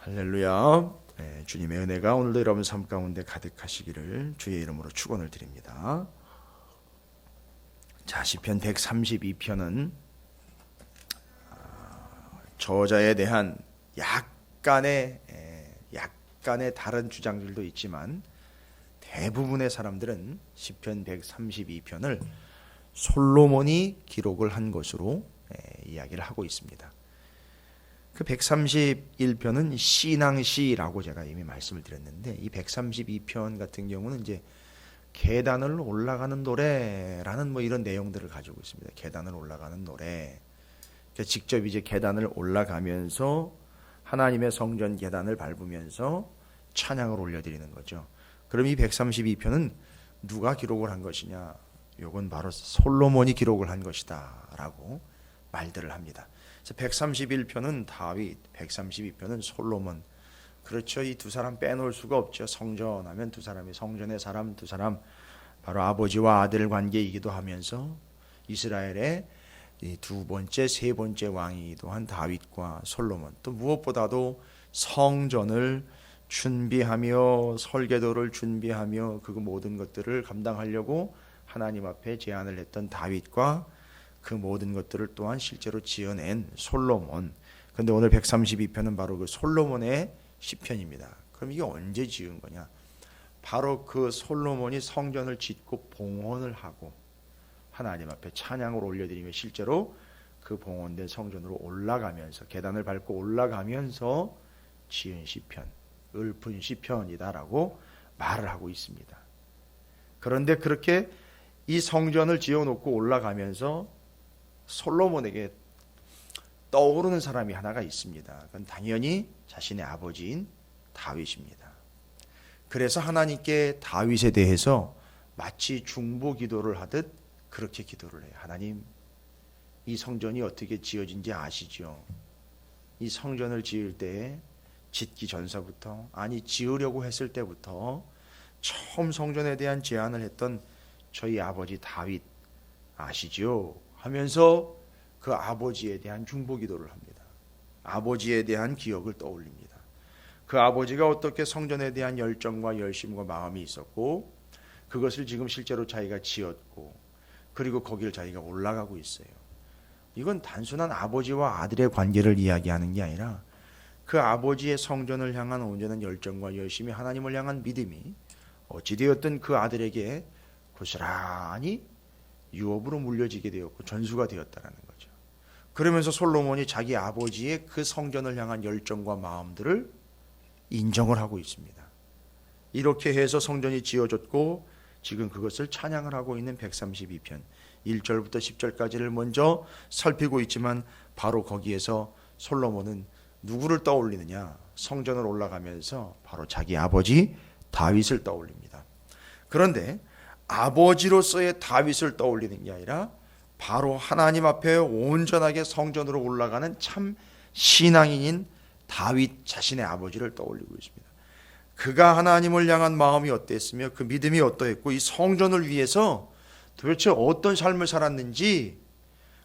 할렐루야. 주님의 은혜가 오늘도 여러분 삶 가운데 가득하시기를 주의 이름으로 축원을 드립니다. 자, 시편 132편은 저자에 대한 약간의 다른 주장들도 있지만 대부분의 사람들은 시편 132편을 솔로몬이 기록을 한 것으로 이야기를 하고 있습니다. 그 131편은 신앙시라고 제가 이미 말씀을 드렸는데, 이 132편 같은 경우는 이제 계단을 올라가는 노래라는 이런 내용들을 가지고 있습니다. 계단을 올라가는 노래. 그러니까 직접 이제 계단을 올라가면서 하나님의 성전 계단을 밟으면서 찬양을 올려드리는 거죠. 그럼 이 132편은 누가 기록을 한 것이냐? 요건 바로 솔로몬이 기록을 한 것이다 라고 말들을 합니다. 131편은 다윗, 132편은 솔로몬. 그렇죠. 이 두 사람 빼놓을 수가 없죠. 성전하면 두 사람이, 성전의 사람 두 사람, 바로 아버지와 아들 관계이기도 하면서 이스라엘의 이 두 번째, 세 번째 왕이기도 한 다윗과 솔로몬. 또 무엇보다도 성전을 준비하며 설계도를 준비하며 그 모든 것들을 감당하려고 하나님 앞에 제안을 했던 다윗과 그 모든 것들을 또한 실제로 지어낸 솔로몬. 그런데 오늘 132편은 바로 그 솔로몬의 시편입니다. 그럼 이게 언제 지은 거냐? 바로 그 솔로몬이 성전을 짓고 봉헌을 하고 하나님 앞에 찬양을 올려드리며 실제로 그 봉헌된 성전으로 올라가면서, 계단을 밟고 올라가면서 지은 시편, 읊은 시편이다라고 말을 하고 있습니다. 그런데 그렇게 이 성전을 지어놓고 올라가면서 솔로몬에게 떠오르는 사람이 하나가 있습니다. 그건 당연히 자신의 아버지인 다윗입니다. 그래서 하나님께 다윗에 대해서 마치 중보 기도를 하듯 그렇게 기도를 해요. 하나님, 이 성전이 어떻게 지어진지 아시죠? 이 성전을 지을 때에 짓기 전서부터, 아니 지으려고 했을 때부터 처음 성전에 대한 제안을 했던 저희 아버지 다윗 아시죠? 하면서 그 아버지에 대한 중보 기도를 합니다. 아버지에 대한 기억을 떠올립니다. 그 아버지가 어떻게 성전에 대한 열정과 열심과 마음이 있었고, 그것을 지금 실제로 자기가 지었고, 그리고 거기를 자기가 올라가고 있어요. 이건 단순한 아버지와 아들의 관계를 이야기하는 게 아니라 그 아버지의 성전을 향한 온전한 열정과 열심이, 하나님을 향한 믿음이 어찌되었든 그 아들에게 고스란히 유업으로 물려지게 되었고 전수가 되었다라는 거죠. 그러면서 솔로몬이 자기 아버지의 그 성전을 향한 열정과 마음들을 인정을 하고 있습니다. 이렇게 해서 성전이 지어졌고 지금 그것을 찬양을 하고 있는 132편 1절부터 10절까지를 먼저 살피고 있지만, 바로 거기에서 솔로몬은 누구를 떠올리느냐? 성전을 올라가면서 바로 자기 아버지 다윗을 떠올립니다. 그런데 아버지로서의 다윗을 떠올리는 게 아니라 바로 하나님 앞에 온전하게 성전으로 올라가는 참 신앙인인 다윗 자신의 아버지를 떠올리고 있습니다. 그가 하나님을 향한 마음이 어땠으며 그 믿음이 어떠했고 이 성전을 위해서 도대체 어떤 삶을 살았는지,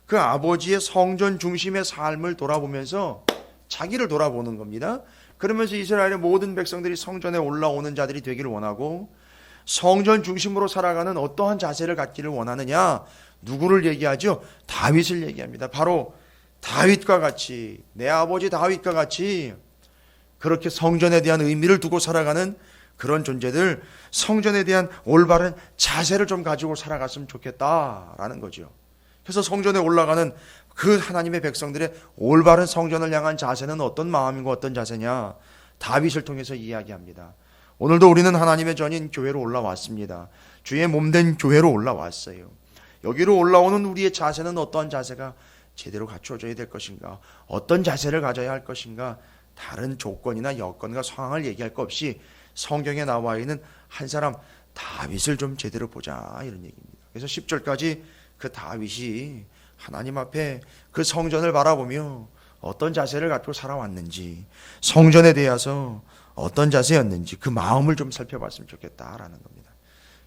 그 아버지의 성전 중심의 삶을 돌아보면서 자기를 돌아보는 겁니다. 그러면서 이스라엘의 모든 백성들이 성전에 올라오는 자들이 되기를 원하고, 성전 중심으로 살아가는 어떠한 자세를 갖기를 원하느냐? 누구를 얘기하죠? 다윗을 얘기합니다. 바로 다윗과 같이, 내 아버지 다윗과 같이 그렇게 성전에 대한 의미를 두고 살아가는 그런 존재들, 성전에 대한 올바른 자세를 좀 가지고 살아갔으면 좋겠다라는 거죠. 그래서 성전에 올라가는 그 하나님의 백성들의 올바른 성전을 향한 자세는 어떤 마음이고 어떤 자세냐? 다윗을 통해서 이야기합니다. 오늘도 우리는 하나님의 전인 교회로 올라왔습니다. 주의 몸된 교회로 올라왔어요. 여기로 올라오는 우리의 자세는 어떠한 자세가 제대로 갖추어져야 될 것인가? 어떤 자세를 가져야 할 것인가? 다른 조건이나 여건과 상황을 얘기할 것 없이 성경에 나와 있는 한 사람 다윗을 좀 제대로 보자, 이런 얘기입니다. 그래서 10절까지 그 다윗이 하나님 앞에 그 성전을 바라보며 어떤 자세를 갖고 살아왔는지, 성전에 대해서 어떤 자세였는지 그 마음을 좀 살펴봤으면 좋겠다라는 겁니다.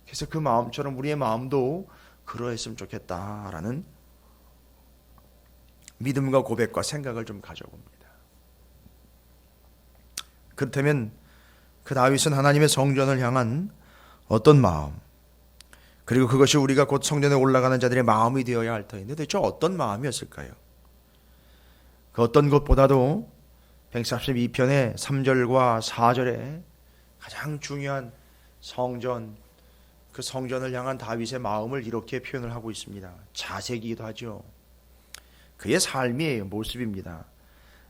그래서 그 마음처럼 우리의 마음도 그러했으면 좋겠다라는 믿음과 고백과 생각을 좀 가져봅니다. 그렇다면 그 다윗은 하나님의 성전을 향한 어떤 마음, 그리고 그것이 우리가 곧 성전에 올라가는 자들의 마음이 되어야 할 터인데 도대체 어떤 마음이었을까요? 그 어떤 것보다도 132편의 3절과 4절에 가장 중요한 성전, 그 성전을 향한 다윗의 마음을 이렇게 표현을 하고 있습니다. 자색이기도 하죠. 그의 삶이에요. 모습입니다.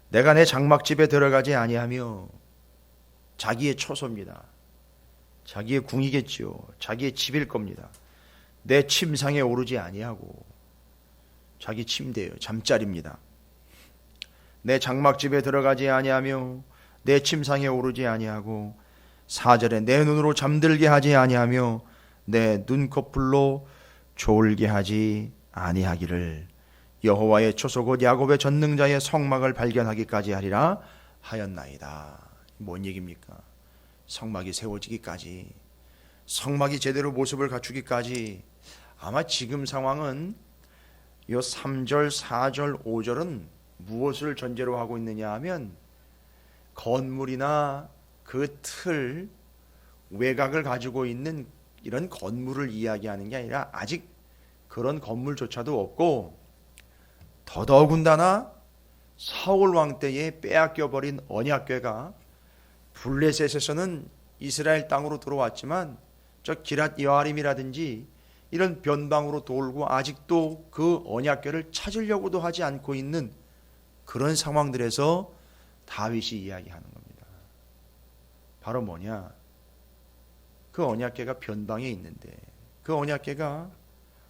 내가 내 장막집에 들어가지 아니하며, 자기의 처소입니다. 자기의 궁이겠지요. 자기의 집일 겁니다. 내 침상에 오르지 아니하고, 자기 침대예요. 잠자리입니다. 내 장막집에 들어가지 아니하며 내 침상에 오르지 아니하고, 4절에 내 눈으로 잠들게 하지 아니하며 내 눈꺼풀로 졸게 하지 아니하기를 여호와의 초소 곧 야곱의 전능자의 성막을 발견하기까지 하리라 하였나이다. 뭔 얘기입니까? 성막이 세워지기까지, 성막이 제대로 모습을 갖추기까지. 아마 지금 상황은 이 3절, 4절, 5절은 무엇을 전제로 하고 있느냐 하면 건물이나 그 틀, 외곽을 가지고 있는 이런 건물을 이야기하는 게 아니라 아직 그런 건물조차도 없고, 더더군다나 사울 왕 때에 빼앗겨버린 언약궤가 블레셋에서는 이스라엘 땅으로 들어왔지만 저 기랏 여아림이라든지 이런 변방으로 돌고 아직도 그 언약궤를 찾으려고도 하지 않고 있는 그런 상황들에서 다윗이 이야기하는 겁니다. 바로 뭐냐? 그 언약궤가 변방에 있는데, 그 언약궤가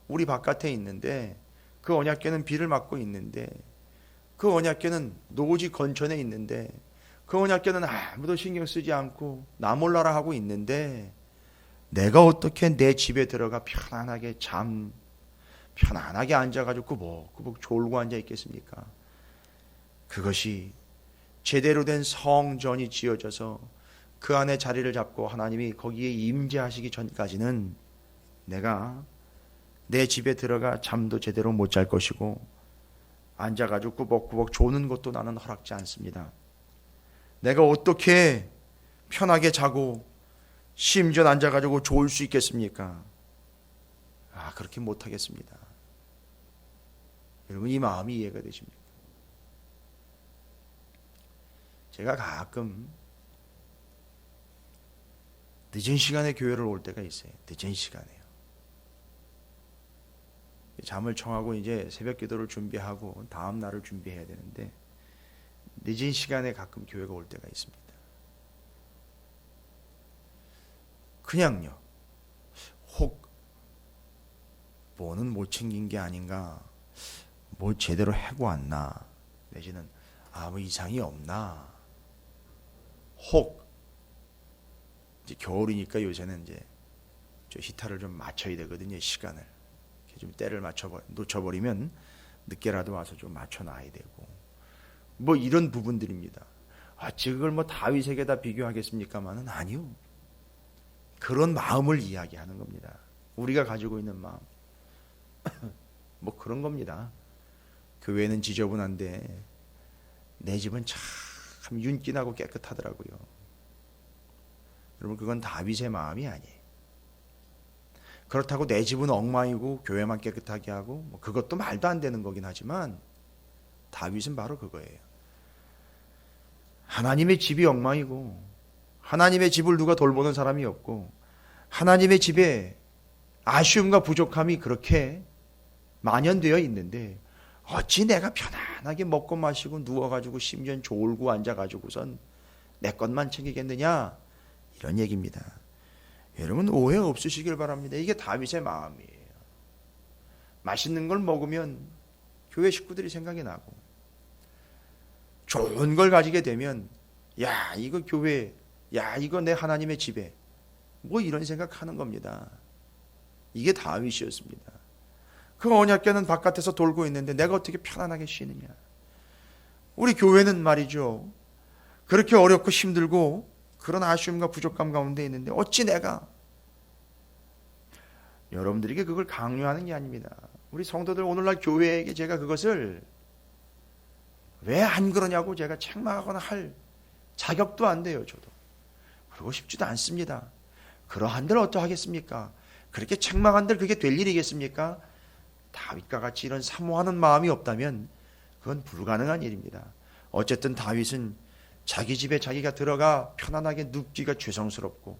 우리 바깥에 있는데, 그 언약궤는 비를 맞고 있는데, 그 언약궤는 노지 건천에 있는데, 그 언약궤는 아무도 신경 쓰지 않고 나 몰라라 하고 있는데, 내가 어떻게 내 집에 들어가 편안하게 앉아가지고 꾸벅꾸벅 졸고 앉아 있겠습니까? 그것이 제대로 된 성전이 지어져서 그 안에 자리를 잡고 하나님이 거기에 임재하시기 전까지는 내가 내 집에 들어가 잠도 제대로 못 잘 것이고, 앉아가지고 꾸벅꾸벅 조는 것도 나는 허락지 않습니다. 내가 어떻게 편하게 자고 심지어 앉아가지고 좋을 수 있겠습니까? 그렇게 못하겠습니다. 여러분, 이 마음이 이해가 되십니까? 제가 가끔 늦은 시간에 교회를 올 때가 있어요. 늦은 시간에요. 잠을 청하고 이제 새벽 기도를 준비하고 다음 날을 준비해야 되는데 늦은 시간에 가끔 교회가 올 때가 있습니다. 그냥요. 혹 뭐는 못 챙긴 게 아닌가, 뭘 제대로 해고 왔나, 내지는 뭐 이상이 없나, 혹 이제 겨울이니까 요새는 이제 저 히터를 좀 맞춰야 되거든요. 시간을 좀 때를 놓쳐버리면 늦게라도 와서 좀 맞춰놔야 되고, 뭐 이런 부분들입니다. 그걸 뭐 다윗에게다 비교하겠습니까마는 아니요. 그런 마음을 이야기하는 겁니다. 우리가 가지고 있는 마음. 뭐 그런 겁니다. 교회는 지저분한데 내 집은 참 윤기나고 깨끗하더라고요. 여러분, 그건 다윗의 마음이 아니에요. 그렇다고 내 집은 엉망이고 교회만 깨끗하게 하고 뭐 그것도 말도 안 되는 거긴 하지만 다윗은 바로 그거예요. 하나님의 집이 엉망이고 하나님의 집을 누가 돌보는 사람이 없고 하나님의 집에 아쉬움과 부족함이 그렇게 만연되어 있는데 어찌 내가 편안하게 먹고 마시고 누워가지고 심지어 졸고 앉아가지고선 내 것만 챙기겠느냐, 이런 얘기입니다. 여러분, 오해 없으시길 바랍니다. 이게 다윗의 마음이에요. 맛있는 걸 먹으면 교회 식구들이 생각이 나고, 좋은 걸 가지게 되면 이거 교회, 이거 내 하나님의 집에, 뭐 이런 생각하는 겁니다. 이게 다윗이었습니다. 그 언약궤는 바깥에서 돌고 있는데 내가 어떻게 편안하게 쉬느냐. 우리 교회는 말이죠, 그렇게 어렵고 힘들고 그런 아쉬움과 부족감 가운데 있는데 어찌 내가, 여러분들에게 그걸 강요하는 게 아닙니다. 우리 성도들 오늘날 교회에게 제가 그것을 왜 안 그러냐고 제가 책망하거나 할 자격도 안 돼요. 저도 그러고 싶지도 않습니다. 그러한들 어떠하겠습니까? 그렇게 책망한들 그게 될 일이겠습니까? 다윗과 같이 이런 사모하는 마음이 없다면 그건 불가능한 일입니다. 어쨌든 다윗은 자기 집에 자기가 들어가 편안하게 눕기가 죄송스럽고,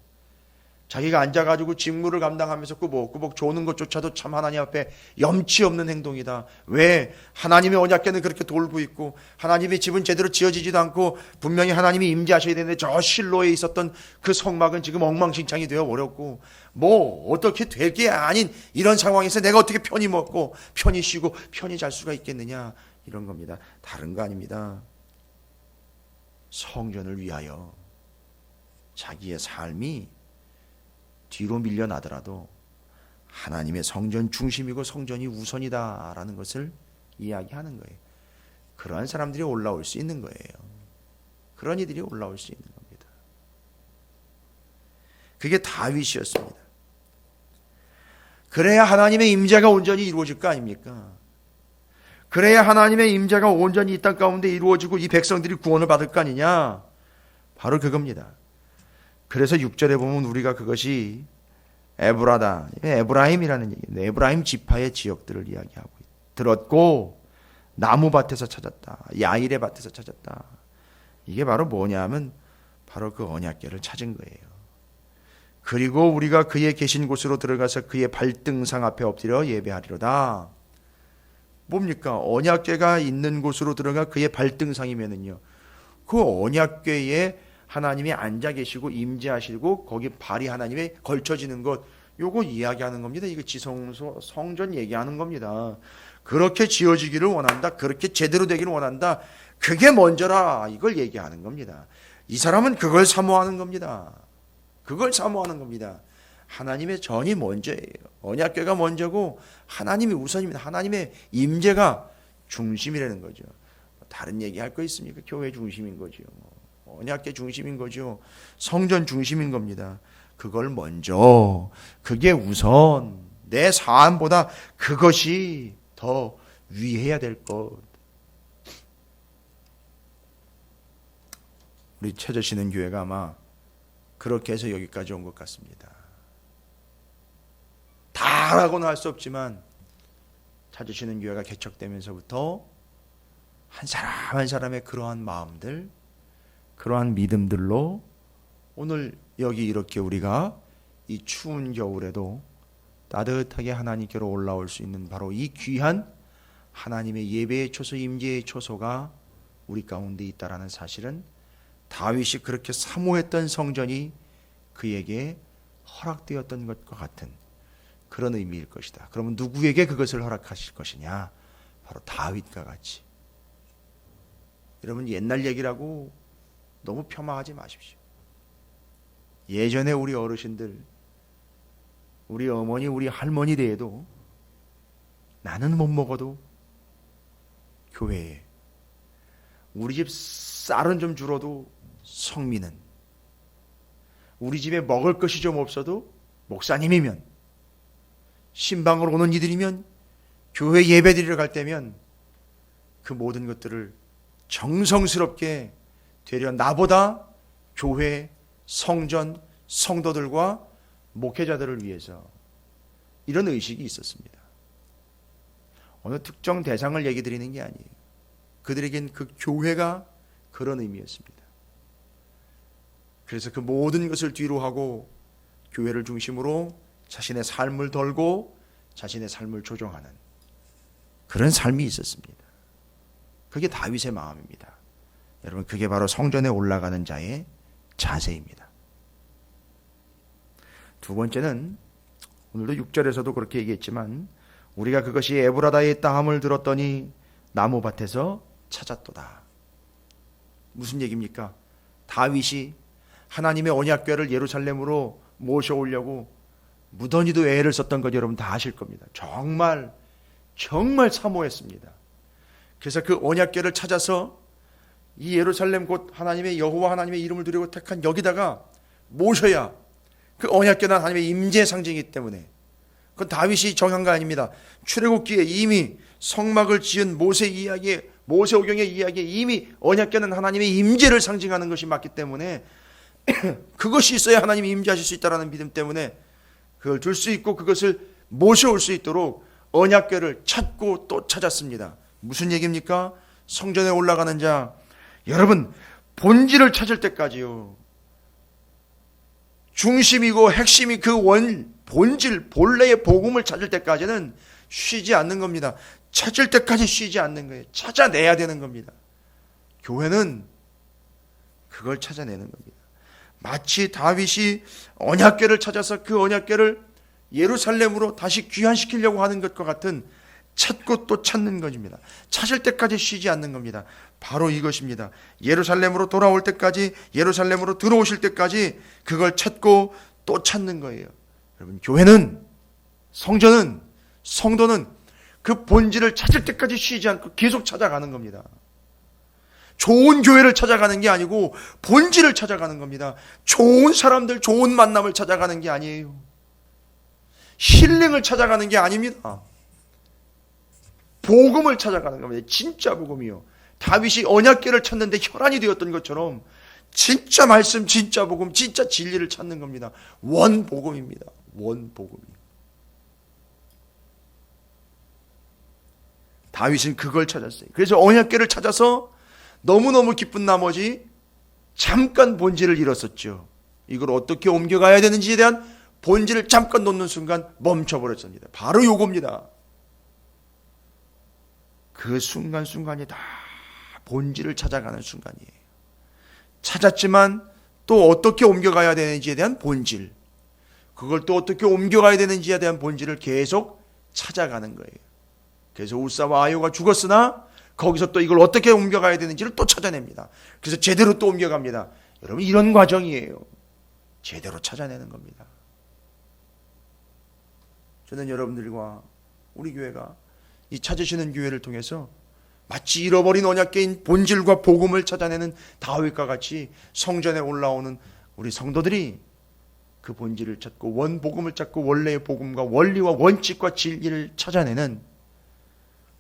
자기가 앉아가지고 직무를 감당하면서 꾸벅꾸벅 조는 것조차도 참 하나님 앞에 염치 없는 행동이다. 왜? 하나님의 언약궤는 그렇게 돌고 있고 하나님의 집은 제대로 지어지지도 않고 분명히 하나님이 임재하셔야 되는데 저 실로에 있었던 그 성막은 지금 엉망진창이 되어버렸고, 뭐 어떻게 될 게 아닌 이런 상황에서 내가 어떻게 편히 먹고 편히 쉬고 편히 잘 수가 있겠느냐, 이런 겁니다. 다른 거 아닙니다. 성전을 위하여 자기의 삶이 뒤로 밀려나더라도 하나님의 성전 중심이고 성전이 우선이다라는 것을 이야기하는 거예요. 그러한 사람들이 올라올 수 있는 거예요. 그런 이들이 올라올 수 있는 겁니다. 그게 다윗이었습니다. 그래야 하나님의 임재가 온전히 이루어질 거 아닙니까? 그래야 하나님의 임재가 온전히 이 땅 가운데 이루어지고 이 백성들이 구원을 받을 거 아니냐? 바로 그겁니다. 그래서 6절에 보면 우리가 그것이 에브라다, 에브라임이라는 얘기예요. 에브라임 지파의 지역들을 이야기하고 들었고 나무밭에서 찾았다, 야일의 밭에서 찾았다. 이게 바로 뭐냐면 바로 그 언약궤를 찾은 거예요. 그리고 우리가 그의 계신 곳으로 들어가서 그의 발등상 앞에 엎드려 예배하리로다. 뭡니까? 언약궤가 있는 곳으로 들어가 그의 발등상이면은요, 그 언약궤에 하나님이 앉아 계시고 임재하시고 거기 발이 하나님의 걸쳐지는 것, 요거 이야기하는 겁니다. 이거 지성소 성전 얘기하는 겁니다. 그렇게 지어지기를 원한다, 그렇게 제대로 되기를 원한다, 그게 먼저라, 이걸 얘기하는 겁니다. 이 사람은 그걸 사모하는 겁니다. 그걸 사모하는 겁니다. 하나님의 전이 먼저예요. 언약궤가 먼저고 하나님이 우선입니다. 하나님의 임재가 중심이라는 거죠. 다른 얘기할 거 있습니까? 교회 중심인 거죠. 언약궤 중심인 거죠. 성전 중심인 겁니다. 그걸 먼저, 그게 우선, 내 삶보다 그것이 더 위해야 될 것. 우리 찾으시는 교회가 아마 그렇게 해서 여기까지 온 것 같습니다. 다라고는 할 수 없지만 찾으시는 교회가 개척되면서부터 한 사람 한 사람의 그러한 마음들, 그러한 믿음들로 오늘 여기 이렇게 우리가 이 추운 겨울에도 따뜻하게 하나님께로 올라올 수 있는 바로 이 귀한 하나님의 예배의 초소, 임재의 초소가 우리 가운데 있다라는 사실은 다윗이 그렇게 사모했던 성전이 그에게 허락되었던 것과 같은 그런 의미일 것이다. 그러면 누구에게 그것을 허락하실 것이냐? 바로 다윗과 같이. 여러분, 옛날 얘기라고 너무 폄하하지 마십시오. 예전에 우리 어르신들, 우리 어머니, 우리 할머니 때에도 나는 못 먹어도 교회에, 우리 집 쌀은 좀 줄어도 성민은, 우리 집에 먹을 것이 좀 없어도 목사님이면, 신방으로 오는 이들이면, 교회 예배드리러 갈 때면 그 모든 것들을 정성스럽게 되려 나보다 교회, 성전, 성도들과 목회자들을 위해서, 이런 의식이 있었습니다. 어느 특정 대상을 얘기 드리는 게 아니에요. 그들에겐 그 교회가 그런 의미였습니다. 그래서 그 모든 것을 뒤로 하고 교회를 중심으로 자신의 삶을 덜고 자신의 삶을 조정하는 그런 삶이 있었습니다. 그게 다윗의 마음입니다. 여러분, 그게 바로 성전에 올라가는 자의 자세입니다. 두 번째는 오늘도 6절에서도 그렇게 얘기했지만 우리가 그것이 에브라다에 있다 함을 들었더니 나무밭에서 찾았도다. 무슨 얘기입니까? 다윗이 하나님의 언약궤를 예루살렘으로 모셔오려고 무더니도 애를 썼던 것 여러분 다 아실 겁니다. 정말 사모했습니다. 그래서 그 언약궤를 찾아서 이 예루살렘 곧 하나님의 여호와 하나님의 이름을 두려고 택한 여기다가 모셔야 그 언약궤는 하나님의 임재의 상징이기 때문에, 그건 다윗이 정한 거 아닙니다. 출애굽기에 이미 성막을 지은 모세 이야기에 모세오경의 이야기에 이미 언약궤는 하나님의 임재를 상징하는 것이 맞기 때문에 그것이 있어야 하나님이 임재하실 수 있다는 믿음 때문에 그걸 줄 수 있고 그것을 모셔올 수 있도록 언약궤를 찾고 또 찾았습니다. 무슨 얘기입니까? 성전에 올라가는 자, 여러분 본질을 찾을 때까지요, 중심이고 핵심이 그 본질 본래의 복음을 찾을 때까지는 쉬지 않는 겁니다. 찾을 때까지 쉬지 않는 거예요. 찾아내야 되는 겁니다. 교회는 그걸 찾아내는 겁니다. 마치 다윗이 언약궤를 찾아서 그 언약궤를 예루살렘으로 다시 귀환시키려고 하는 것과 같은 찾고 또 찾는 것입니다. 찾을 때까지 쉬지 않는 겁니다. 바로 이것입니다. 예루살렘으로 돌아올 때까지, 예루살렘으로 들어오실 때까지 그걸 찾고 또 찾는 거예요. 여러분, 교회는, 성전은, 성도는 그 본질을 찾을 때까지 쉬지 않고 계속 찾아가는 겁니다. 좋은 교회를 찾아가는 게 아니고 본질을 찾아가는 겁니다. 좋은 사람들, 좋은 만남을 찾아가는 게 아니에요. 힐링을 찾아가는 게 아닙니다. 복음을 찾아가는 겁니다. 진짜 복음이요. 다윗이 언약궤를 찾는데 혈안이 되었던 것처럼 진짜 말씀, 진짜 복음, 진짜 진리를 찾는 겁니다. 원복음입니다. 원복음이요. 다윗은 그걸 찾았어요. 그래서 언약궤를 찾아서 너무너무 기쁜 나머지 잠깐 본질을 잃었었죠. 이걸 어떻게 옮겨가야 되는지에 대한 본질을 잠깐 놓는 순간 멈춰버렸습니다. 바로 요겁니다. 그 순간순간이 다 본질을 찾아가는 순간이에요. 찾았지만 또 어떻게 옮겨가야 되는지에 대한 본질, 그걸 또 어떻게 옮겨가야 되는지에 대한 본질을 계속 찾아가는 거예요. 그래서 우사와 아요가 죽었으나 거기서 또 이걸 어떻게 옮겨가야 되는지를 또 찾아냅니다. 그래서 제대로 또 옮겨갑니다. 여러분, 이런 과정이에요. 제대로 찾아내는 겁니다. 저는 여러분들과 우리 교회가 이 찾으시는 교회를 통해서 마치 잃어버린 언약궤인 본질과 복음을 찾아내는 다윗과 같이 성전에 올라오는 우리 성도들이 그 본질을 찾고 원복음을 찾고 원래의 복음과 원리와 원칙과 진리를 찾아내는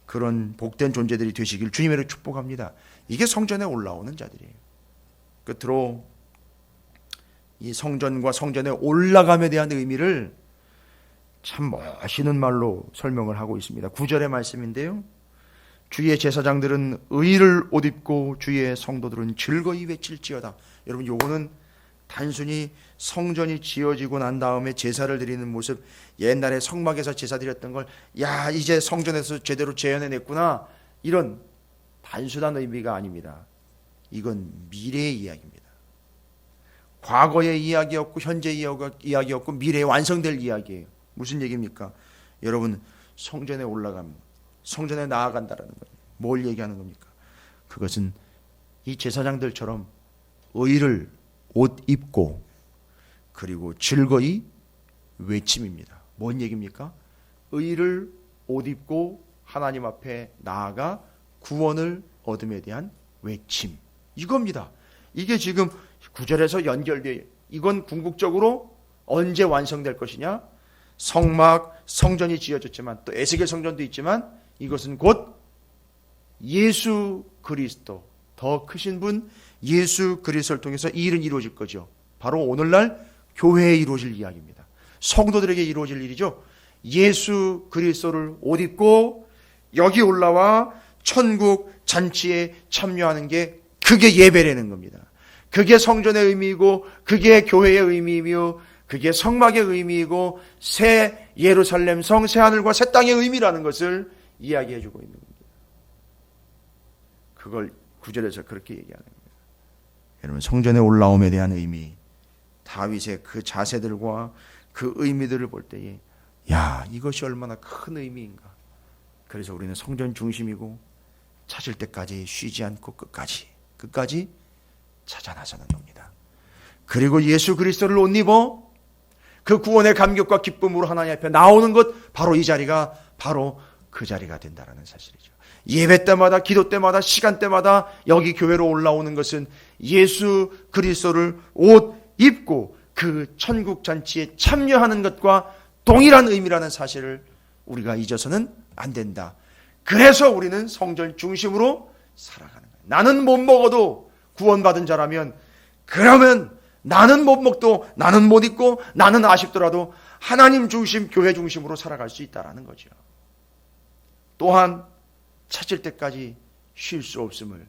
그런 복된 존재들이 되시길 주님으로 축복합니다. 이게 성전에 올라오는 자들이에요. 끝으로 이 성전과 성전에 올라감에 대한 의미를 참 멋있는 말로 설명을 하고 있습니다. 9절의 말씀인데요, 주의 제사장들은 의를 옷 입고 주의 성도들은 즐거이 외칠지어다. 여러분, 요거는 단순히 성전이 지어지고 난 다음에 제사를 드리는 모습, 옛날에 성막에서 제사 드렸던 걸 야 이제 성전에서 제대로 재현해냈구나, 이런 단순한 의미가 아닙니다. 이건 미래의 이야기입니다. 과거의 이야기였고 현재의 이야기였고 미래에 완성될 이야기예요. 무슨 얘기입니까? 여러분, 성전에 올라가면, 성전에 나아간다라는 거예요. 뭘 얘기하는 겁니까? 그것은 이 제사장들처럼 의를 옷 입고 그리고 즐거이 외침입니다. 뭔 얘기입니까? 의를 옷 입고 하나님 앞에 나아가 구원을 얻음에 대한 외침, 이겁니다. 이게 지금 9절에서 연결되어, 이건 궁극적으로 언제 완성될 것이냐? 성막, 성전이 지어졌지만 또 에스겔 성전도 있지만 이것은 곧 예수 그리스도, 더 크신 분 예수 그리스도를 통해서 이 일은 이루어질 거죠. 바로 오늘날 교회에 이루어질 이야기입니다. 성도들에게 이루어질 일이죠. 예수 그리스도를 옷 입고 여기 올라와 천국 잔치에 참여하는 게, 그게 예배라는 겁니다. 그게 성전의 의미이고 그게 교회의 의미이며 그게 성막의 의미이고 새 예루살렘 성, 새 하늘과 새 땅의 의미라는 것을 이야기해 주고 있는 겁니다. 그걸 9절에서 그렇게 얘기하는 겁니다. 여러분, 성전에 올라옴에 대한 의미, 다윗의 그 자세들과 그 의미들을 볼 때에 야, 이것이 얼마나 큰 의미인가. 그래서 우리는 성전 중심이고 찾을 때까지 쉬지 않고 끝까지 찾아 나서는 겁니다. 그리고 예수 그리스도를 옷 입어 그 구원의 감격과 기쁨으로 하나님 앞에 나오는 것, 바로 이 자리가 바로 그 자리가 된다는 사실이죠. 예배 때마다, 기도 때마다, 시간 때마다 여기 교회로 올라오는 것은 예수 그리스도를 옷 입고 그 천국 잔치에 참여하는 것과 동일한 의미라는 사실을 우리가 잊어서는 안 된다. 그래서 우리는 성전 중심으로 살아가는 거예요. 나는 못 먹어도 구원받은 자라면, 그러면 나는 못 먹도, 나는 못 입고, 나는 아쉽더라도 하나님 중심, 교회 중심으로 살아갈 수 있다라는 거죠. 또한 찾을 때까지 쉴 수 없음을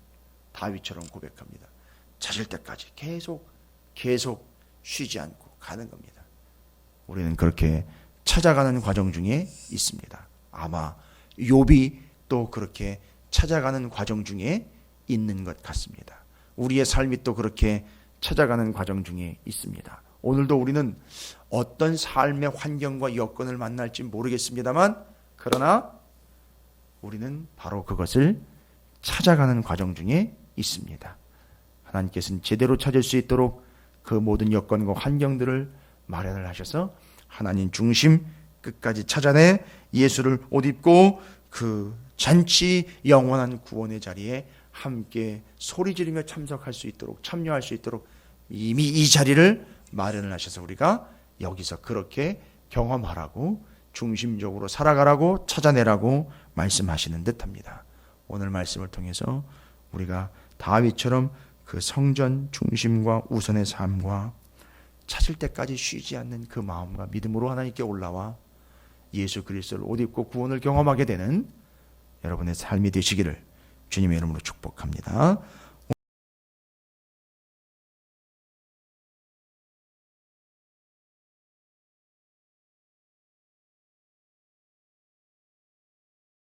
다윗처럼 고백합니다. 찾을 때까지 계속 쉬지 않고 가는 겁니다. 우리는 그렇게 찾아가는 과정 중에 있습니다. 아마 욥이 또 그렇게 찾아가는 과정 중에 있는 것 같습니다. 우리의 삶이 또 그렇게 찾아가는 과정 중에 있습니다. 오늘도 우리는 어떤 삶의 환경과 여건을 만날지 모르겠습니다만, 그러나 우리는 바로 그것을 찾아가는 과정 중에 있습니다. 하나님께서는 제대로 찾을 수 있도록 그 모든 여건과 환경들을 마련을 하셔서 하나님 중심 끝까지 찾아내 예수를 옷 입고 그 잔치 영원한 구원의 자리에 함께 소리 지르며 참석할 수 있도록, 참여할 수 있도록 이미 이 자리를 마련을 하셔서 우리가 여기서 그렇게 경험하라고, 중심적으로 살아가라고, 찾아내라고 말씀하시는 듯합니다. 오늘 말씀을 통해서 우리가 다윗처럼 그 성전 중심과 우선의 삶과 찾을 때까지 쉬지 않는 그 마음과 믿음으로 하나님께 올라와 예수 그리스도를 옷 입고 구원을 경험하게 되는 여러분의 삶이 되시기를 주님의 이름으로 축복합니다.